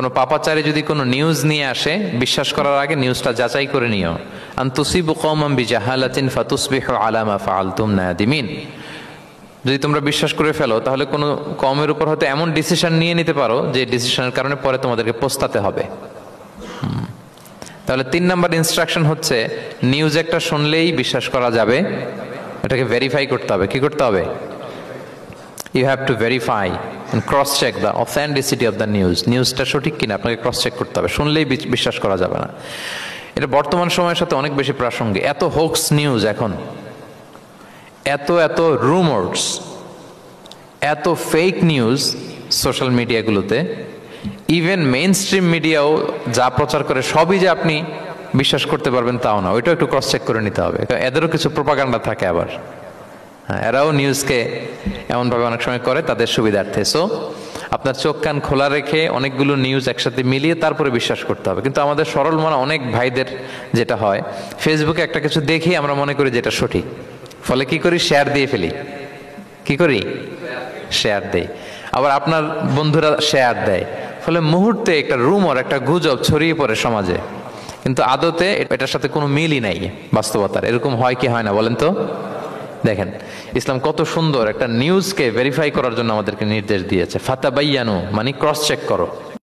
কোনো পাপাচারী যদি কোনো নিউজ নিয়ে আসে, বিশ্বাস করার আগে নিউজটা যাচাই করে নিও। আন তুসিবু কওমান বিজাহালাতিন ফাতুসবিহু আলা মা ফাআলতুম নাদিমিন। যদি তোমরা বিশ্বাস করে ফেলো তাহলে কোনো কওমের উপর হয়তো এমন ডিসিশন নিয়ে নিতে পারো যে ডিসিশনের কারণে পরে তোমাদেরকে পস্তাতে হবে। তাহলে 3 নাম্বার ইনস্ট্রাকশন হচ্ছে, নিউজ একটা শুনলেই বিশ্বাস করা যাবে, এটাকে ভেরিফাই করতে হবে। কি করতে হবে? You have to verify and cross check the authenticity of the news. নিউজটা সঠিক কিনা আপনাকে ক্রস চেক করতে হবে, শুনলেই বিশ্বাস করা যাবে না। এটা বর্তমান সময়ের সাথে অনেক বেশি প্রাসঙ্গিক। এত হোক্স নিউজ এখন, এত রুমার্স, এত ফেক নিউজ সোশ্যাল মিডিয়াগুলোতে। ইভেন মেইন স্ট্রিম মিডিয়াও যা প্রচার করে সবই যে আপনি বিশ্বাস করতে পারবেন তাও না, ওইটাও একটু ক্রস চেক করে নিতে হবে। এদেরও কিছু প্রোপাগান্ডা থাকে আবার, এরাও নিউজকে এমনভাবে অনেক সময় করে তাদের সুবিধার্থে। সো আপনার চোখ কান খোলা রেখে অনেকগুলো নিউজ একসাথে মিলিয়ে তারপরে বিশ্বাস করতে হবে। কিন্তু আমাদের সরল মনা অনেক ভাইদের যেটা হয়, ফেসবুকে একটা কিছু দেখি আমরা মনে করি যেটা সঠিক, ফলে কি করি? শেয়ার দিয়ে ফেলি। কি করি? শেয়ার দেই। আবার আপনার বন্ধুরা শেয়ার দেয়, ফলে মুহূর্তে একটা রুমর, একটা গুজব ছড়িয়ে পড়ে সমাজে, কিন্তু আদতে এটার সাথে কোনো মিলই নাই বাস্তবতার। এরকম হয় কি হয় না বলেন তো? দেখেন ইসলাম কত সুন্দর একটা নিউজকে ভেরিফাই করার জন্য আমাদেরকে নির্দেশ দিয়েছে। ফাতাবাইয়ানু মানে ক্রস চেক করো।